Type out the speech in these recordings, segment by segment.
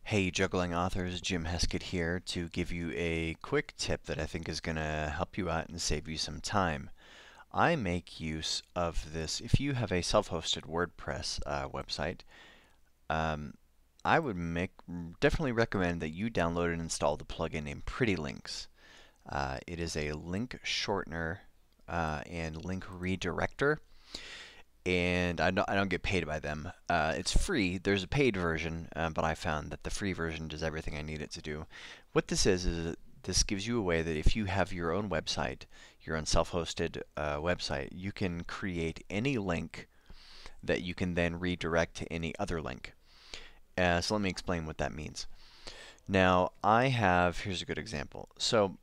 Hey, Juggling authors, Jim Heskett here to give you a quick tip that I think is going to help you out and save you some time. I make use of this. If you have a self-hosted WordPress website, um, I would definitely recommend that you download and install the plugin named PrettyLinks. It is a link shortener and link redirector, and I don't get paid by them. It's free. There's a paid version, but I found that the free version does everything I need it to do. What this is this gives you a way that if you have your own website, your own self-hosted website, you can create any link that you can then redirect to any other link. So let me explain what that means. Now, here's a good example. So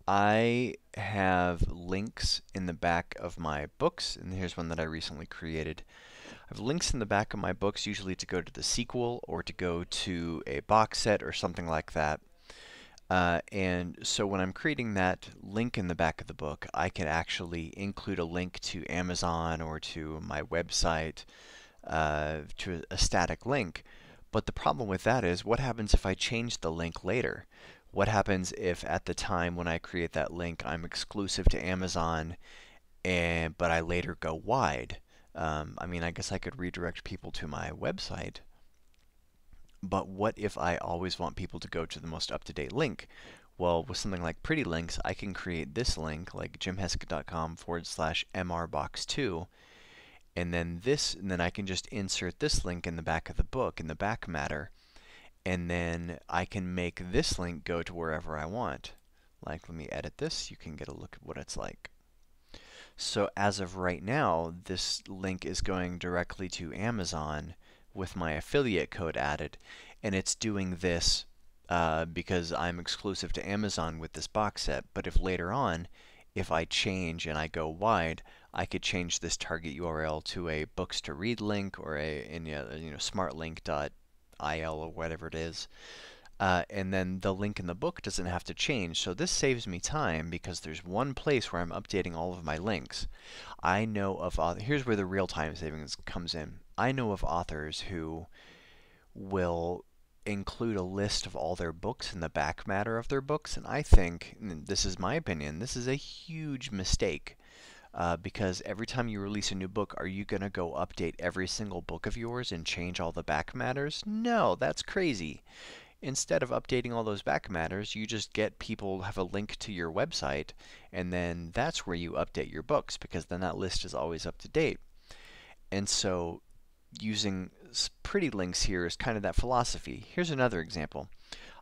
I have links in the back of my books, and here's one that I recently created. I have links in the back of my books, usually to go to the sequel or to go to a box set or something like that. And so when I'm creating that link in the back of the book, I can actually include a link to Amazon or to my website, to a static link. But the problem with that is, what happens if I change the link later? What happens if at the time when I create that link I'm exclusive to Amazon, but I later go wide? I mean, I guess I could redirect people to my website, but what if I always want people to go to the most up-to-date link? Well, with something like PrettyLinks, I can create this link, like jimheskett.com/mrbox2, and then I can just insert this link in the back of the book, in the back matter, and then I can make this link go to wherever I want. Like, let me edit this. You can get a look at what it's like. So as of right now, this link is going directly to Amazon with my affiliate code added, and it's doing this because I'm exclusive to Amazon with this box set. But if later on, if I change and I go wide, I could change this target URL to a books to read link or smartlink.il or whatever it is. And then the link in the book doesn't have to change. So this saves me time because there's one place where I'm updating all of my links. I know of here's where the real-time savings comes in. I know of authors who will include a list of all their books in the back matter of their books, and I think, and this is my opinion, this is a huge mistake. Because every time you release a new book, are you going to go update every single book of yours and change all the back matters? No, that's crazy. Instead of updating all those back matters, you just get people have a link to your website, and then that's where you update your books, because then that list is always up to date. And so using PrettyLinks here is kind of that philosophy. Here's another example.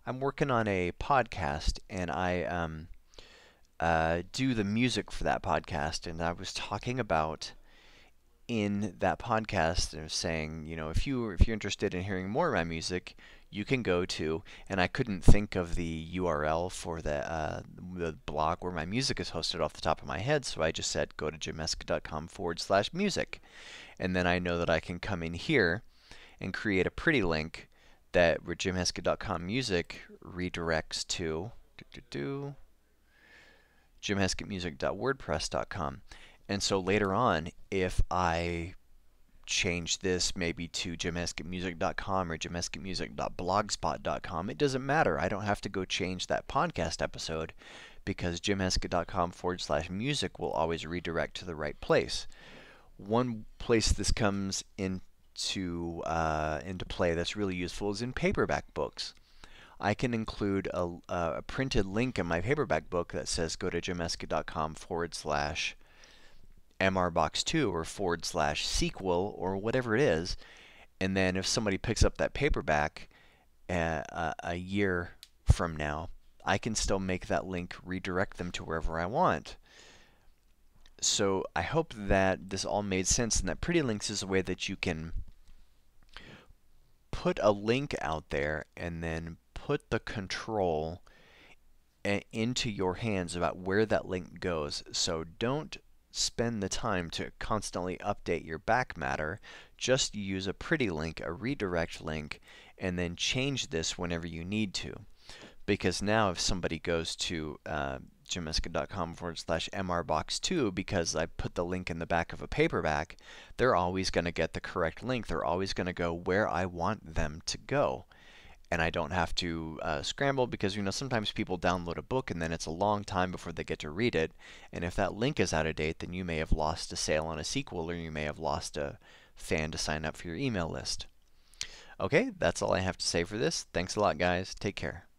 I'm working on a podcast, and I do the music for that podcast, and I was talking about in that podcast, I was saying, if you're interested in hearing more of my music, you can go to, and I couldn't think of the URL for the blog where my music is hosted off the top of my head, so I just said go to jimheskett.com/music, and then I know that I can come in here and create a pretty link that where jimheskett.com music redirects to jimheskettmusic.wordpress.com. And so later on, if I change this maybe to jimheskettmusic.com or jimheskettmusic.blogspot.com, it doesn't matter. I don't have to go change that podcast episode because jimheskett.com/music will always redirect to the right place. One place this comes into play that's really useful is in paperback books. I can include a printed link in my paperback book that says go to jimheskett.com/mrbox2 or /sequel or whatever it is, and then if somebody picks up that paperback a year from now, I can still make that link redirect them to wherever I want. So I hope that this all made sense and that PrettyLinks is a way that you can put a link out there and then put the control into your hands about where that link goes. So don't spend the time to constantly update your back matter. Just use a pretty link, a redirect link, and then change this whenever you need to. Because now if somebody goes to jimiska.com/mrbox2 because I put the link in the back of a paperback, they're always going to get the correct link. They're always going to go where I want them to go. And I don't have to scramble because, sometimes people download a book and then it's a long time before they get to read it. And if that link is out of date, then you may have lost a sale on a sequel, or you may have lost a fan to sign up for your email list. Okay, that's all I have to say for this. Thanks a lot, guys. Take care.